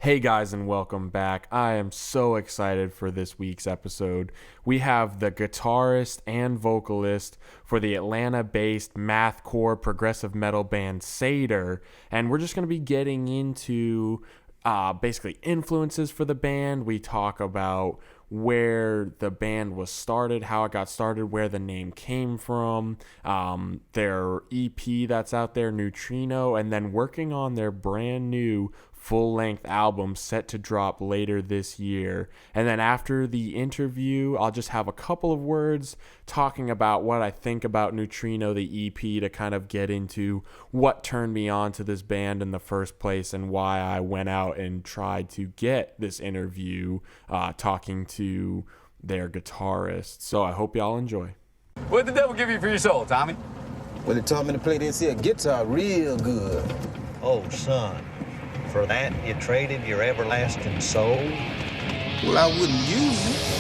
Hey guys, and welcome back. I am so excited for this week's episode. We have the guitarist and vocalist for the Atlanta-based mathcore progressive metal band Satyr, and we're just going to be getting into basically influences for the band. We talk about where the band was started, how it got started, where the name came from, their EP that's out there, Neutrino, and then working on their brand new full-length album set to drop later this year. And then after the interview, I'll just have a couple of words talking about what I think about Neutrino, the EP, to kind of get into what turned me on to this band in the first place and why I went out and tried to get this interview talking to their guitarist. So I hope y'all enjoy. What did the devil give you for your soul, Tommy? Well, he taught me to play this here guitar real good. Oh, son, for that you traded your everlasting soul? Well, I wouldn't use it.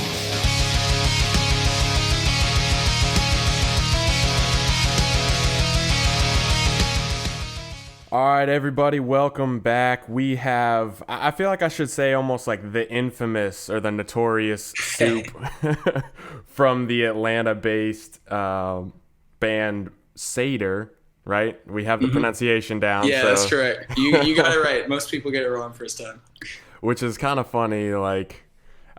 All right, everybody, welcome back. We have, I feel like I should say almost like the infamous or the notorious Soup from the Atlanta-based band Satyr, right? We have the pronunciation down. Yeah, so, that's correct. You got it right. Most people get it wrong first time. Which is kind of funny, like,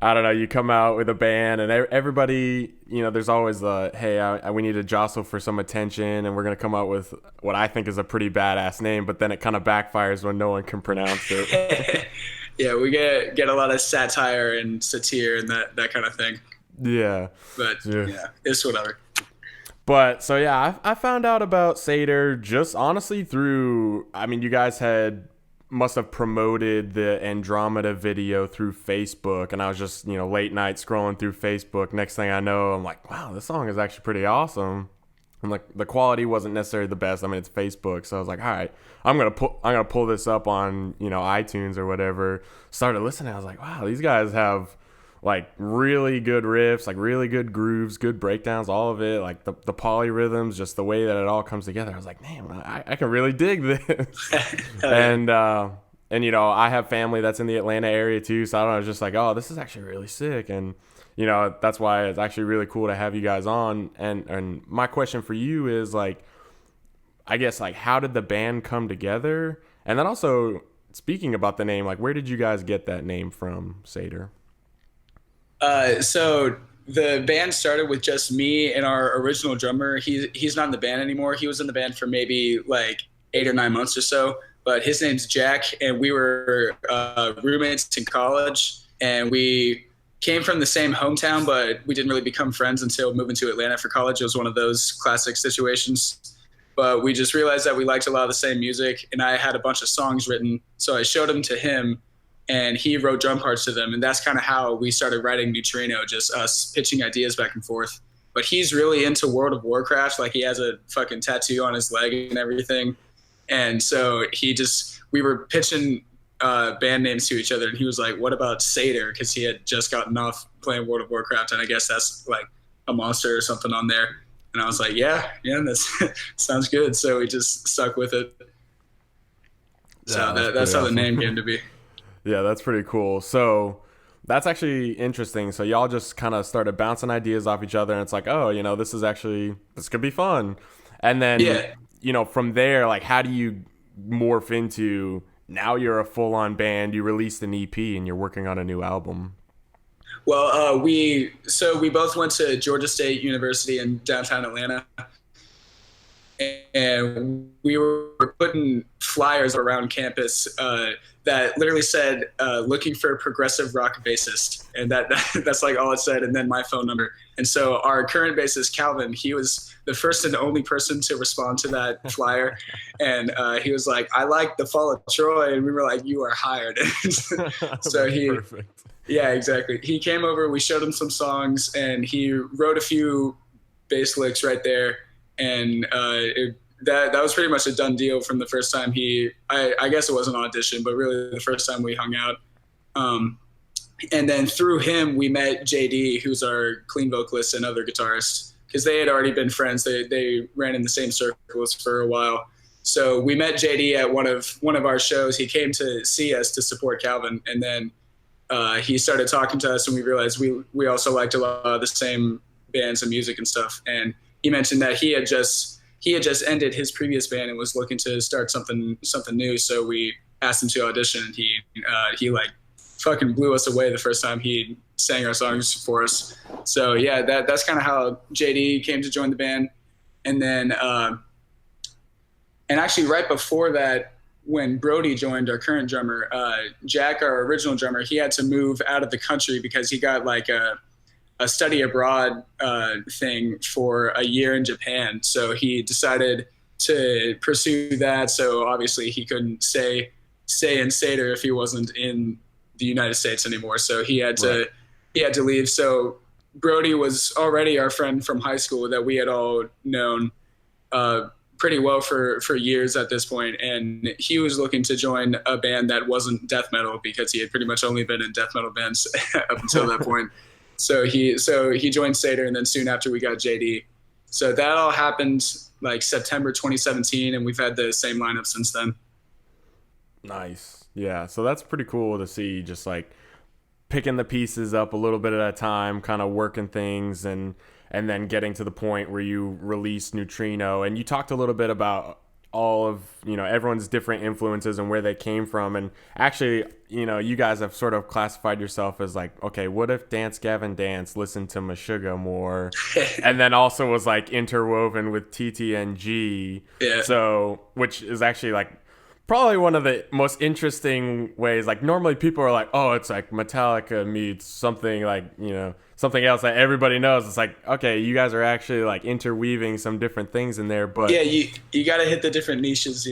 I don't know, you come out with a band and everybody, you know, there's always the, hey, we need to jostle for some attention and we're going to come out with what I think is a pretty badass name, but then it kind of backfires when no one can pronounce it. Yeah, we get a lot of satire and satire and that kind of thing. Yeah. But yeah, it's whatever. But so yeah, I found out about Satyr just honestly through, I mean, you guys must have promoted the Andromeda video through Facebook, and I was just, you know, late night scrolling through Facebook. Next thing I know, I'm like, wow, this song is actually pretty awesome. And like the quality wasn't necessarily the best. I mean, it's Facebook, so I was like, all right, I'm gonna pull this up on, you know, iTunes or whatever. Started listening, I was like, wow, these guys have like really good riffs, like really good grooves, good breakdowns, all of it, like the polyrhythms, just the way that it all comes together. I was like, man, I can really dig this. and you know, I have family that's in the Atlanta area too, so I was just like, oh, this is actually really sick. And you know, that's why it's actually really cool to have you guys on. And my question for you is, like, I guess, like, how did the band come together? And then also, speaking about the name, like, where did you guys get that name from, Satyr? So the band started with just me and our original drummer. He's not in the band anymore. He was in the band for maybe like 8 or 9 months or so, but his name's Jack, and we were roommates in college, and we came from the same hometown, but we didn't really become friends until moving to Atlanta for college. It was one of those classic situations. But we just realized that we liked a lot of the same music, and I had a bunch of songs written, so I showed them to him, and he wrote drum parts to them, and that's kind of how we started writing Neutrino, just us pitching ideas back and forth. But he's really into World of Warcraft, like he has a fucking tattoo on his leg and everything, and so we were pitching band names to each other, and he was like, what about Satyr, because he had just gotten off playing World of Warcraft, and I guess that's like a monster or something on there. And I was like, yeah, that sounds good. So we just stuck with it. So that's how the name came to be. Yeah, that's pretty cool. So that's actually interesting. So y'all just kind of started bouncing ideas off each other, and it's like, oh, you know, this could be fun. And then, you know, from there, like, how do you morph into now you're a full-on band, you released an EP, and you're working on a new album? Well, we both went to Georgia State University in downtown Atlanta, and we were putting flyers around campus that literally said, looking for a progressive rock bassist. And that's like all it said, and then my phone number. And so our current bassist, Calvin, he was the first and only person to respond to that flyer. And he was like, I like the Fall of Troy. And we were like, you are hired. So Perfect. Yeah, exactly. He came over, we showed him some songs, and he wrote a few bass licks right there. And that was pretty much a done deal from the first time I guess it was an audition, but really the first time we hung out. And then through him, we met JD, who's our clean vocalist and other guitarist, because they had already been friends. They ran in the same circles for a while. So we met JD at one of our shows. He came to see us to support Calvin, and then he started talking to us, and we realized we also liked a lot of the same bands and music and stuff. And he mentioned that he had just ended his previous band and was looking to start something new. So we asked him to audition, and he like fucking blew us away the first time he sang our songs for us. So yeah, that's kind of how JD came to join the band. And then and actually right before that, when Brody joined, our current drummer, Jack, our original drummer, he had to move out of the country because he got like a study abroad thing for a year in Japan. So he decided to pursue that. So obviously he couldn't stay in Satyr if he wasn't in the United States anymore. So he had to leave. So Brody was already our friend from high school that we had all known pretty well for years at this point, and he was looking to join a band that wasn't death metal because he had pretty much only been in death metal bands up until that point. So he joined Satyr, and then soon after we got JD. So that all happened like September 2017, and we've had the same lineup since then. Nice. Yeah, so that's pretty cool to see, just like picking the pieces up a little bit at a time, kind of working things, and then getting to the point where you release Neutrino. And you talked a little bit about all of, everyone's different influences and where they came from. And actually, you guys have sort of classified yourself as like, okay, what if Dance Gavin Dance listened to Meshuggah more? And then also was like interwoven with TTNG. Yeah. So, which is actually like probably one of the most interesting ways. Like normally people are like, oh, it's like Metallica meets something like, something else that everybody knows. It's like, okay, you guys are actually like interweaving some different things in there, but yeah, you got to hit the different niches,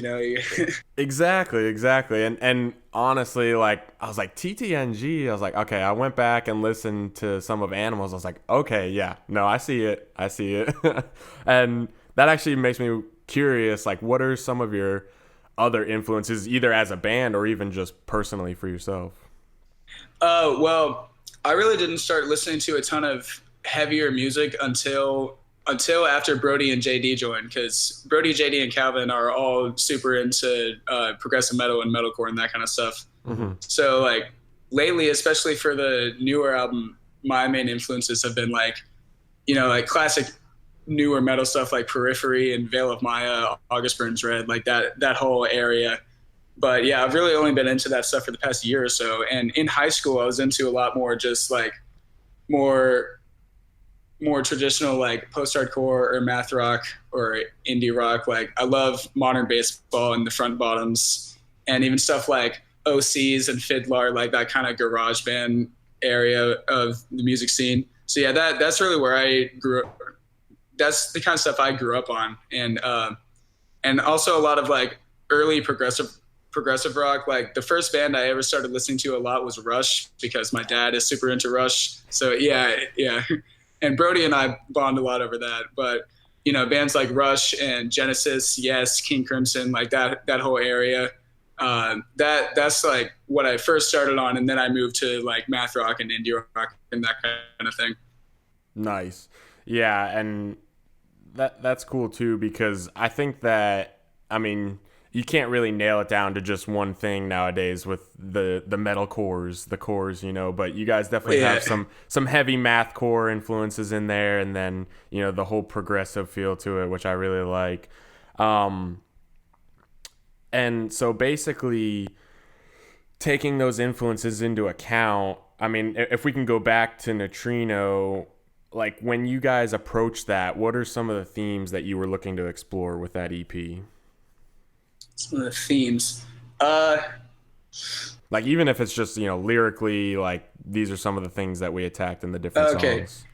Exactly. And honestly, like I was like TTNG, I was like, okay, I went back and listened to some of Animals. I was like, okay, yeah, no, I see it. And that actually makes me curious, like what are some of your other influences, either as a band or even just personally for yourself? Well, I really didn't start listening to a ton of heavier music until after Brody and JD joined, because Brody, JD, and Calvin are all super into progressive metal and metalcore and that kind of stuff. Mm-hmm. So like lately, especially for the newer album, my main influences have been like, like classic newer metal stuff like Periphery and Veil of Maya, August Burns Red, like that whole area. But yeah, I've really only been into that stuff for the past year or so. And in high school, I was into a lot more just like more traditional like post-hardcore or math rock or indie rock. Like I love Modern Baseball and the Front Bottoms, and even stuff like OCs and Fiddler, like that kind of garage band area of the music scene. So yeah, that's really where I grew up. That's the kind of stuff I grew up on. And also a lot of like early progressive rock. Like the first band I ever started listening to a lot was Rush, because my dad is super into Rush. So yeah. And Brody and I bond a lot over that. But bands like Rush and Genesis, Yes, King Crimson, like that whole area. That's like what I first started on, and then I moved to like math rock and indie rock and that kind of thing. Nice. Yeah, and that's cool too, because I think that, you can't really nail it down to just one thing nowadays with the metal cores, but you guys definitely have some heavy mathcore influences in there, and then, the whole progressive feel to it, which I really like. And so basically taking those influences into account, if we can go back to Neutrino, like when you guys approached that, what are some of the themes that you were looking to explore with that EP? Some of the themes, like even if it's just lyrically, like these are some of the things that we attacked in the different songs.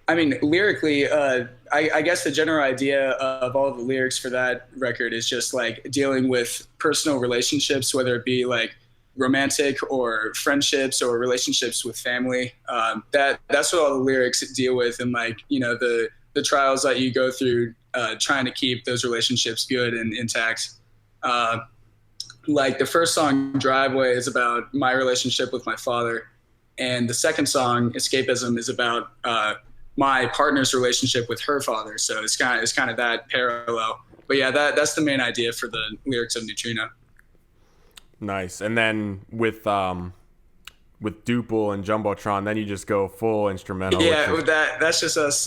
Lyrically, I guess the general idea of all the lyrics for that record is just like dealing with personal relationships, whether it be like romantic or friendships or relationships with family. That's what all the lyrics deal with, and like the trials that you go through trying to keep those relationships good and intact. Like the first song, Driveway, is about my relationship with my father, and the second song, Escapism, is about my partner's relationship with her father. So it's kind of that parallel. but yeah, that's the main idea for the lyrics of Neutrino. Nice. And then with Duple and Jumbotron, then you just go full instrumental. Yeah, that's just us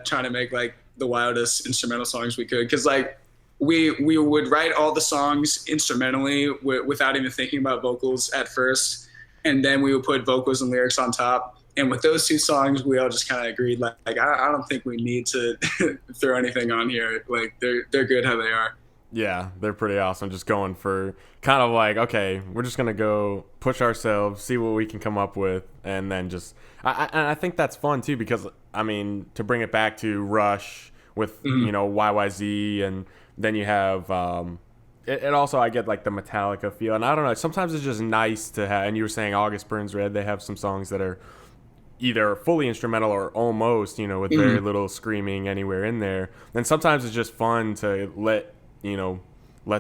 trying to make like the wildest instrumental songs we could, because like we would write all the songs instrumentally without even thinking about vocals at first, and then we would put vocals and lyrics on top. And with those two songs, we all just kind of agreed like I don't think we need to throw anything on here. Like they're good how they are. Yeah, they're pretty awesome. Just going for kind of like, okay, we're just gonna go push ourselves, see what we can come up with, and then just I think that's fun too, because I mean, to bring it back to Rush with YYZ, and then you have it also, I get like the Metallica feel, and I don't know, sometimes it's just nice to have. And you were saying August Burns Red, they have some songs that are either fully instrumental or almost, with very little screaming anywhere in there. And sometimes it's just fun to let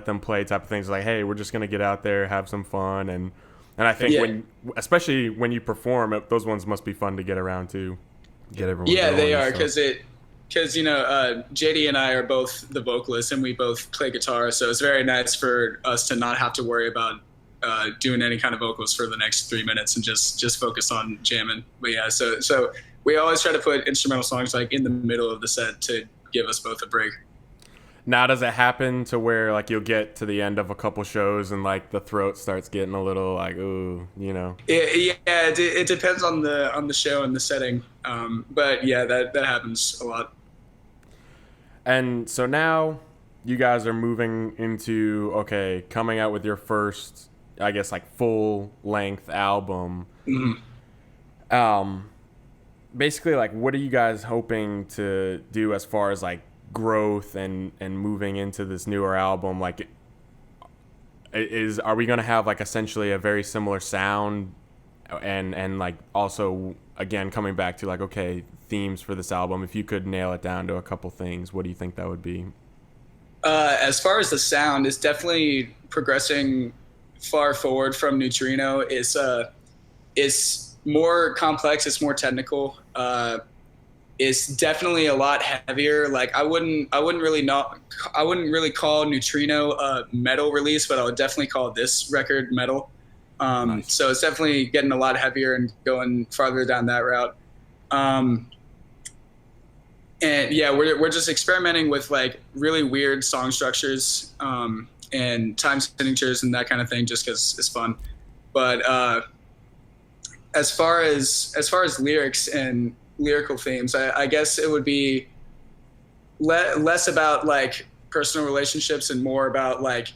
them play type of things, like, hey, we're just gonna get out there, have some fun. And I think especially when you perform, those ones must be fun to get around to, get everyone going. They are, because JD and I are both the vocalists and we both play guitar, so it's very nice for us to not have to worry about doing any kind of vocals for the next 3 minutes and just focus on jamming. But yeah, so we always try to put instrumental songs like in the middle of the set to give us both a break. Now, does it happen to where like you'll get to the end of a couple shows and like the throat starts getting a little like, ooh, It depends on the show and the setting, but yeah, that happens a lot. And so now you guys are moving into coming out with your first, I guess, like full length album. Basically, like, what are you guys hoping to do as far as like growth and moving into this newer album? Like, are we going to have like essentially a very similar sound, and like also again coming back to like, okay, themes for this album, if you could nail it down to a couple things, what do you think that would be? As far as the sound, it's definitely progressing far forward from Neutrino. It's more complex, it's more technical. It's definitely a lot heavier. Like I wouldn't really call Neutrino a metal release, but I would definitely call this record metal. Nice. So it's definitely getting a lot heavier and going farther down that route. And yeah, we're just experimenting with like really weird song structures and time signatures and that kind of thing, just because it's fun. But as far as lyrics and lyrical themes, I guess it would be less about like personal relationships and more about like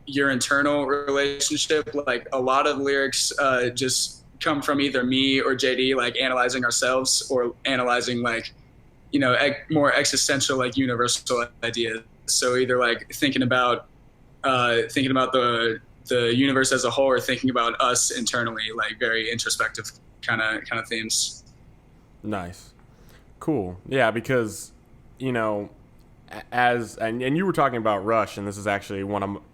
your internal relationship. Like a lot of lyrics just come from either me or JD, like analyzing ourselves or analyzing like more existential, like universal ideas. So either like thinking about the universe as a whole, or thinking about us internally, like very introspective kind of themes. Nice. Cool. Yeah, because and you were talking about Rush, and this is actually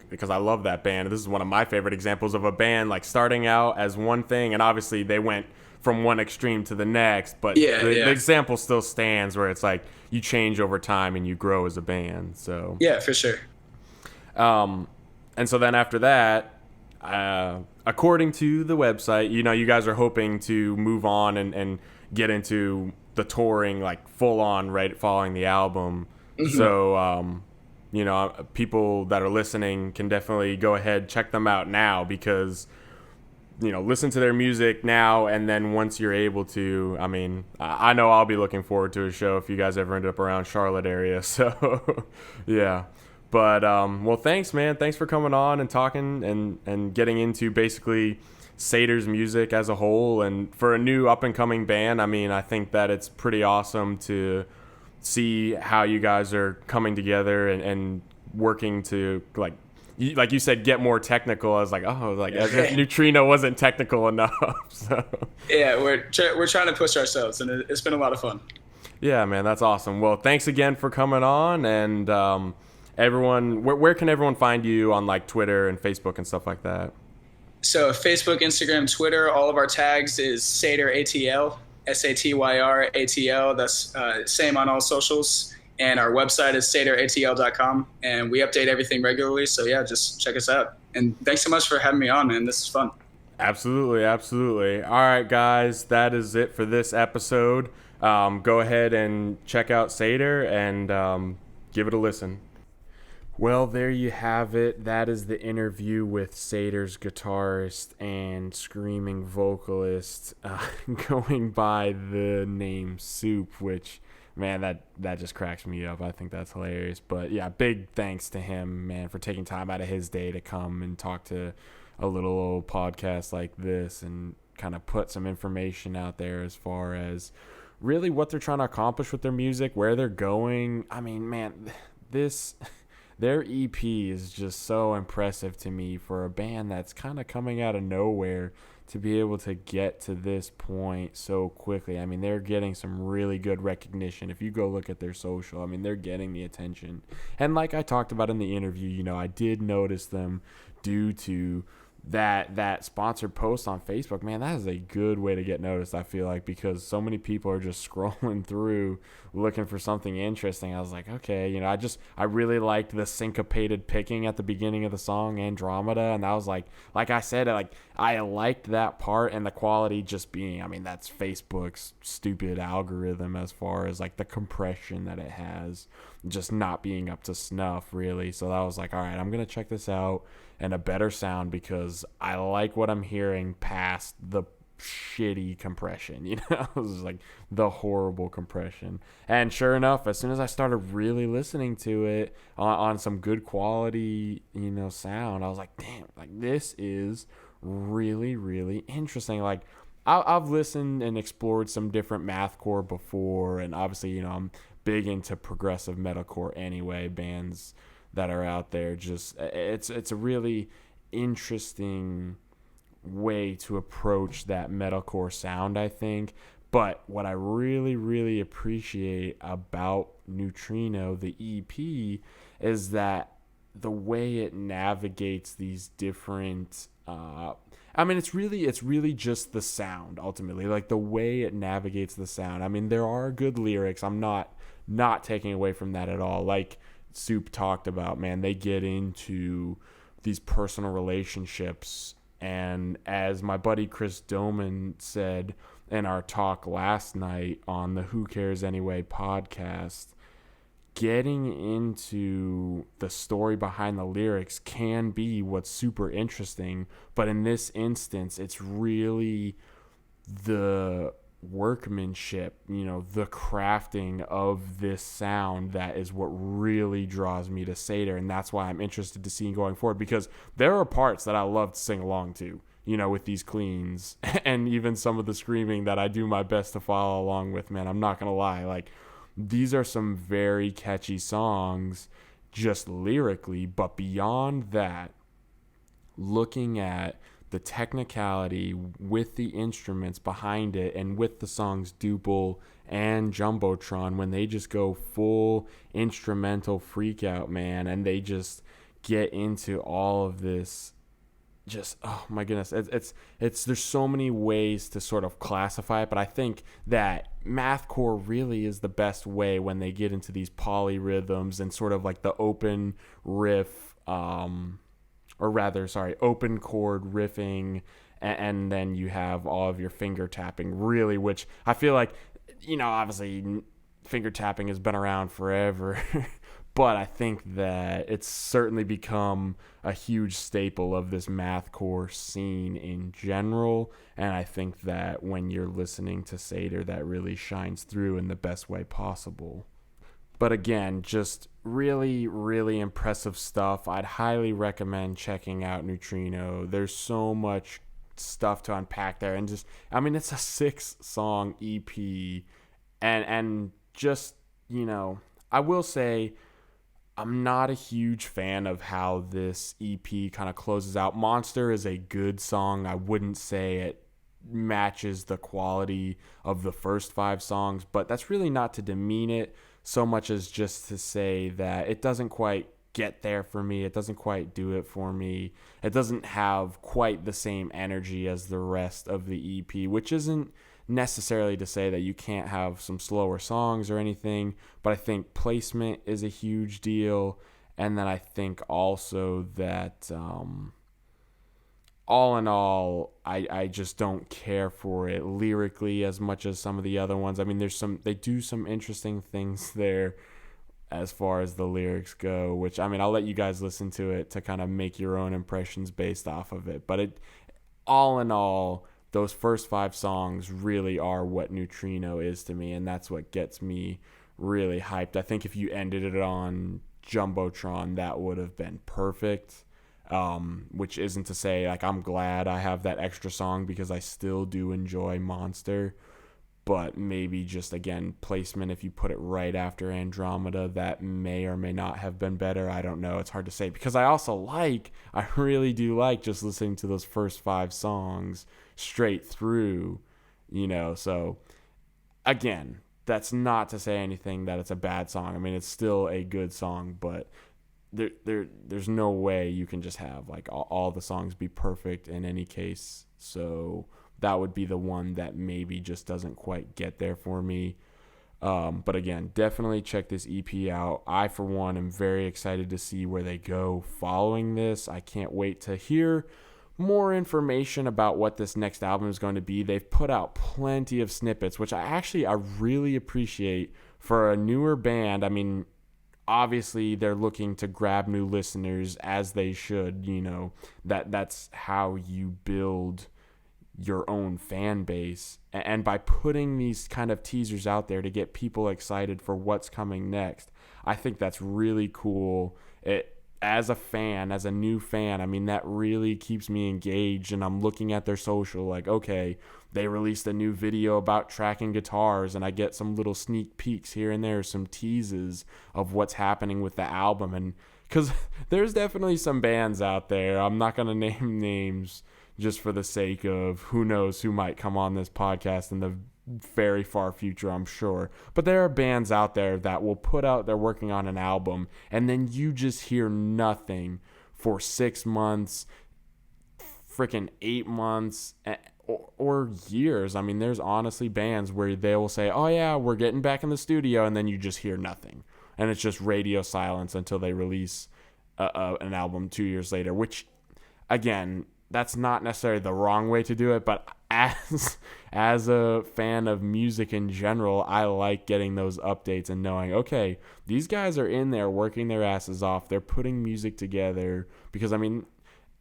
because I love that band. This is one of my favorite examples of a band like starting out as one thing, and obviously they went from one extreme to the next, but the example still stands, where it's like you change over time and you grow as a band. So yeah, for sure. And so then after that, according to the website, you guys are hoping to move on and get into the touring, like full on, right, following the album. Mm-hmm. So people that are listening can definitely go ahead, check them out now, because listen to their music now, and then once you're able to, I mean, I know I'll be looking forward to a show if you guys ever end up around Charlotte area. So yeah, but well, thanks, man. Thanks for coming on and talking and getting into basically Satyr's music as a whole. And for a new up and coming band, I mean, I think that it's pretty awesome to see how you guys are coming together and working to like you said, get more technical. I was like, as if Neutrino wasn't technical enough. So yeah, we're trying to push ourselves, and it's been a lot of fun. Yeah, man, that's awesome. Well, thanks again for coming on, and everyone, where can everyone find you on like Twitter and Facebook and stuff like that? So Facebook, Instagram, Twitter, all of our tags is Satyr ATL, SATYR ATL. That's same on all socials. And our website is satyratl.com, and we update everything regularly. So yeah, just check us out. And thanks so much for having me on, man. This is fun. Absolutely, absolutely. All right, guys, that is it for this episode. Go ahead and check out Satyr and give it a listen. Well, there you have it. That is the interview with Satyr's guitarist and screaming vocalist, going by the name Soup, which, man, that just cracks me up. I think that's hilarious. But yeah, big thanks to him, man, for taking time out of his day to come and talk to a little old podcast like this and kind of put some information out there as far as really what they're trying to accomplish with their music, where they're going. I mean, man, their EP is just so impressive to me for a band that's kind of coming out of nowhere to be able to get to this point so quickly. I mean, they're getting some really good recognition. If you go look at their social, I mean, they're getting the attention. And like I talked about in the interview, I did notice them due to that sponsored post on Facebook. Man, that is a good way to get noticed, I feel like, because so many people are just scrolling through looking for something interesting. I was like, okay, I really liked the syncopated picking at the beginning of the song Andromeda, and that was like I said, I liked that part, and the quality just being, I mean, that's Facebook's stupid algorithm as far as like the compression that it has just not being up to snuff, really. So that was like, all right, I'm gonna check this out and a better sound because I like what I'm hearing past the shitty compression. It was like the horrible compression. And sure enough, as soon as I started really listening to it on some good quality sound, I was like, damn, like this is really, really interesting. Like I've listened and explored some different mathcore before, and obviously I'm big into progressive metalcore anyway, bands that are out there. Just it's a really interesting way to approach that metalcore sound, I think. But what I really, really appreciate about Neutrino, the EP, is that the way it navigates these different I mean, it's really just the sound ultimately, like the way it navigates the sound. I mean, there are good lyrics. I'm not taking away from that at all. Like Soup talked about, man, they get into these personal relationships, and as my buddy Chris Doman said in our talk last night on the Who Cares Anyway podcast, getting into the story behind the lyrics can be what's super interesting, but in this instance, it's really the workmanship, the crafting of this sound that is what really draws me to Satyr, and that's why I'm interested to see going forward, because there are parts that I love to sing along to, with these cleans, and even some of the screaming that I do my best to follow along with, man. I'm not gonna lie, like these are some very catchy songs just lyrically, but beyond that, looking at the technicality with the instruments behind it and with the songs Duple and Jumbotron, when they just go full instrumental freak out, man, and they just get into all of this, just, oh my goodness, it's there's so many ways to sort of classify it, but I think that mathcore really is the best way when they get into these polyrhythms and sort of like the open riff, open chord riffing, and then you have all of your finger tapping, really, which I feel like, obviously finger tapping has been around forever, but I think that it's certainly become a huge staple of this mathcore scene in general, and I think that when you're listening to Satyr, that really shines through in the best way possible. But again, just really, really impressive stuff. I'd highly recommend checking out Neutrino. There's so much stuff to unpack there, and just, I mean, it's a 6-song EP, and just, I will say I'm not a huge fan of how this EP kind of closes out. Monster is a good song. I wouldn't say it matches the quality of the first 5 songs, but that's really not to demean it so much as just to say that it doesn't quite get there for me. It doesn't quite do it for me. It doesn't have quite the same energy as the rest of the EP, which isn't necessarily to say that you can't have some slower songs or anything, but I think placement is a huge deal. And then I think also that all in all, I just don't care for it lyrically as much as some of the other ones. I mean, they do some interesting things there as far as the lyrics go, which, I mean, I'll let you guys listen to it to kind of make your own impressions based off of it. But all in all, those first 5 songs really are what Neutrino is to me, and that's what gets me really hyped. I think if you ended it on Jumbotron, that would have been perfect, which isn't to say, like, I'm glad I have that extra song because I still do enjoy Monster, but maybe just, again, placement, if you put it right after Andromeda, that may or may not have been better. I don't know. It's hard to say because I really do like just listening to those first 5 songs straight through, so again, that's not to say anything that it's a bad song. I mean, it's still a good song, but there's no way you can just have like all the songs be perfect in any case. So that would be the one that maybe just doesn't quite get there for me. But again, definitely check this EP out. I, for one, am very excited to see where they go following this. I can't wait to hear more information about what this next album is going to be. They've put out plenty of snippets, which I really appreciate for a newer band. I mean, obviously they're looking to grab new listeners, as they should. That's how you build your own fan base, and by putting these kind of teasers out there to get people excited for what's coming next, I think that's really cool. As a new fan, I mean, that really keeps me engaged, and I'm looking at their social like, okay, they released a new video about tracking guitars, and I get some little sneak peeks here and there, some teases of what's happening with the album. And because there's definitely some bands out there, I'm not going to name names just for the sake of who knows who might come on this podcast in the very far future, I'm sure. But there are bands out there that will put out, they're working on an album, and then you just hear nothing for 6 months, freaking 8 months, or years. I mean, there's honestly bands where they will say, oh yeah, we're getting back in the studio, and then you just hear nothing. And it's just radio silence until they release an album 2 years later, which, again, that's not necessarily the wrong way to do it, but as a fan of music in general, I like getting those updates and knowing, okay, these guys are in there working their asses off. They're putting music together because, I mean,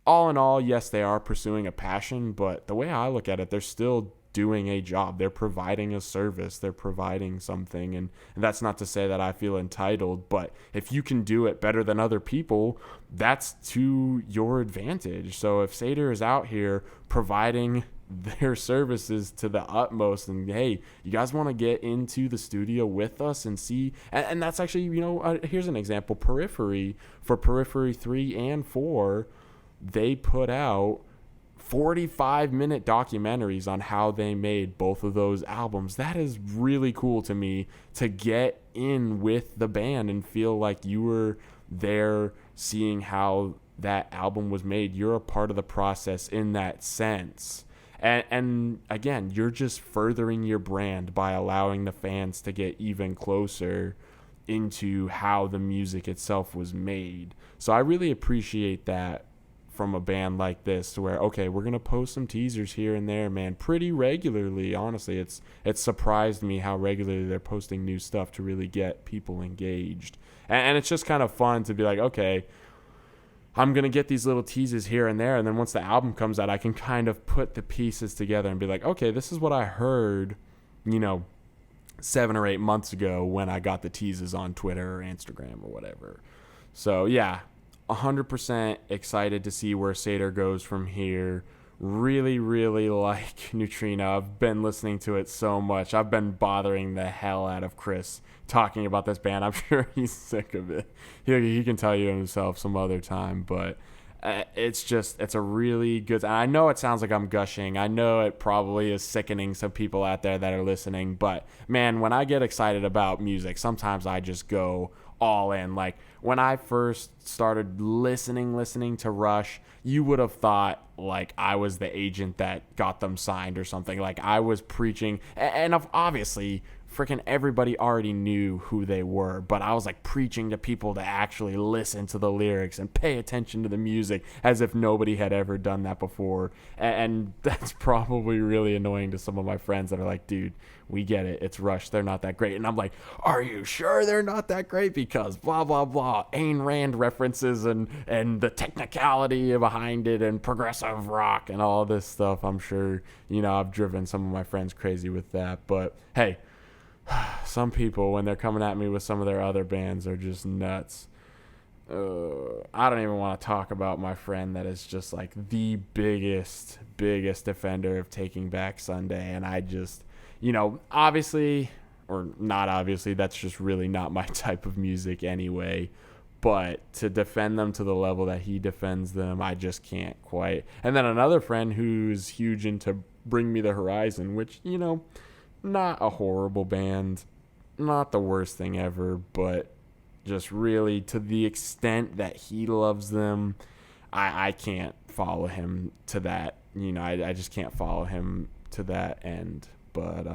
all in all, yes, they are pursuing a passion, but the way I look at it, they're still doing a job. They're providing a service. They're providing something. And that's not to say that I feel entitled, but if you can do it better than other people, that's to your advantage. So if Satyr is out here providing their services to the utmost, and hey, you guys want to get into the studio with us and see, and that's actually, here's an example. Periphery 3 and 4, they put out 45-minute documentaries on how they made both of those albums. That is really cool to me, to get in with the band and feel like you were there seeing how that album was made. You're a part of the process in that sense. And again, you're just furthering your brand by allowing the fans to get even closer into how the music itself was made. So I really appreciate that from a band like this, to where, okay, we're going to post some teasers here and there, man, pretty regularly. Honestly, it's surprised me how regularly they're posting new stuff to really get people engaged. And it's just kind of fun to be like, okay, I'm going to get these little teases here and there, and then once the album comes out, I can kind of put the pieces together and be like, okay, this is what I heard, 7 or 8 months ago when I got the teases on Twitter or Instagram or whatever. So, yeah, 100% excited to see where Satyr goes from here. Really, really like Neutrino. I've been listening to it so much. I've been bothering the hell out of Chris talking about this band. I'm sure he's sick of it. He can tell you himself some other time, but it's a really good. I know it sounds like I'm gushing. I know it probably is sickening some people out there that are listening, but man, when I get excited about music, sometimes I just go all in. Like when I first started listening to Rush, you would have thought like I was the agent that got them signed or something. Like I was preaching, and obviously freaking everybody already knew who they were, but I was like preaching to people to actually listen to the lyrics and pay attention to the music as if nobody had ever done that before. And that's probably really annoying to some of my friends that are like, dude, we get it, it's Rush, they're not that great. And I'm like, are you sure they're not that great? Because blah blah blah, Ayn Rand references and the technicality behind it and progressive rock and all this stuff. I'm sure, you know, I've driven some of my friends crazy with that, but hey, some people, when they're coming at me with some of their other bands, are just nuts. I don't even want to talk about my friend that is just like the biggest defender of Taking Back Sunday. And I just, you know, obviously, or not obviously, that's just really not my type of music anyway. But to defend them to the level that he defends them, I just can't quite. And then another friend who's huge into Bring Me the Horizon, which, you know, not a horrible band, not the worst thing ever, but just really to the extent that he loves them, I can't follow him to that. You know, I just can't follow him to that end. But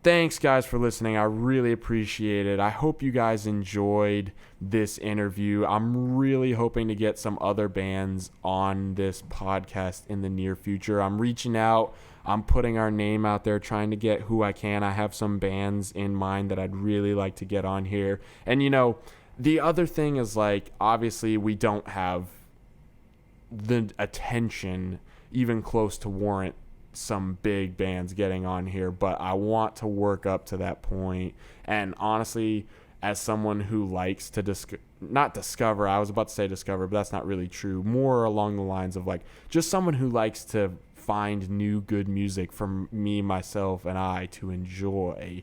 thanks, guys, for listening. I really appreciate it. I hope you guys enjoyed this interview. I'm really hoping to get some other bands on this podcast in the near future. I'm reaching out. I'm putting our name out there, trying to get who I can. I have some bands in mind that I'd really like to get on here. And, you know, the other thing is, like, obviously we don't have the attention even close to warrant some big bands getting on here, but I want to work up to that point. And honestly, as someone who likes to not discover, I was about to say discover, but that's not really true. More along the lines of like just someone who likes to find new good music from me, myself, and I to enjoy.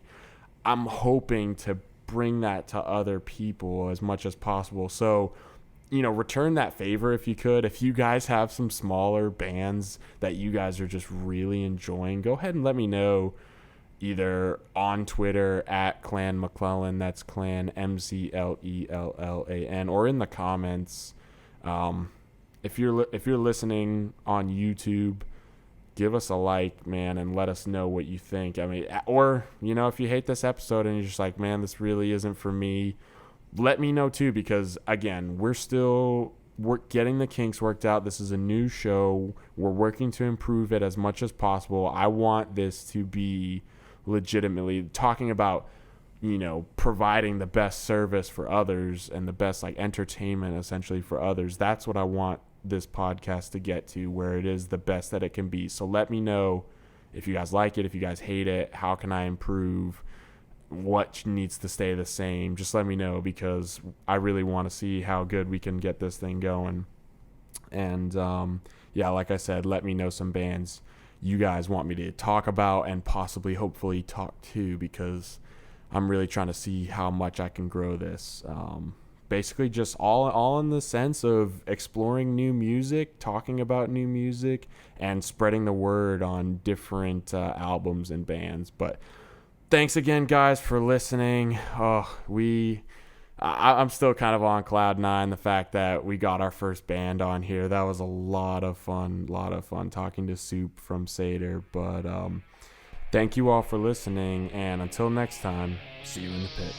I'm hoping to bring that to other people as much as possible. So, you know, return that favor if you could. If you guys have some smaller bands that you guys are just really enjoying, go ahead and let me know either on Twitter at Clan McClellan, that's Clan MCLELLAN, or in the comments. If you're listening on YouTube, give us a like, man, and let us know what you think. I mean, or, you know, if you hate this episode and you're just like, man, this really isn't for me, let me know too, because again, we're getting the kinks worked out. This is a new show. We're working to improve it as much as possible. I want this to be legitimately talking about, you know, providing the best service for others and the best like entertainment essentially for others. That's what I want this podcast to get to, where it is the best that it can be. So let me know if you guys like it, if you guys hate it, how can I improve, what needs to stay the same. Just let me know, because I really want to see how good we can get this thing going. And yeah, like I said, let me know some bands you guys want me to talk about and possibly hopefully talk to, because I'm really trying to see how much I can grow this. Basically just all in the sense of exploring new music, talking about new music, and spreading the word on different albums and bands. But thanks again, guys, for listening. I'm still kind of on cloud nine, the fact that we got our first band on here. That was a lot of fun talking to Soup from Satyr. But thank you all for listening, and until next time, see you in the pit.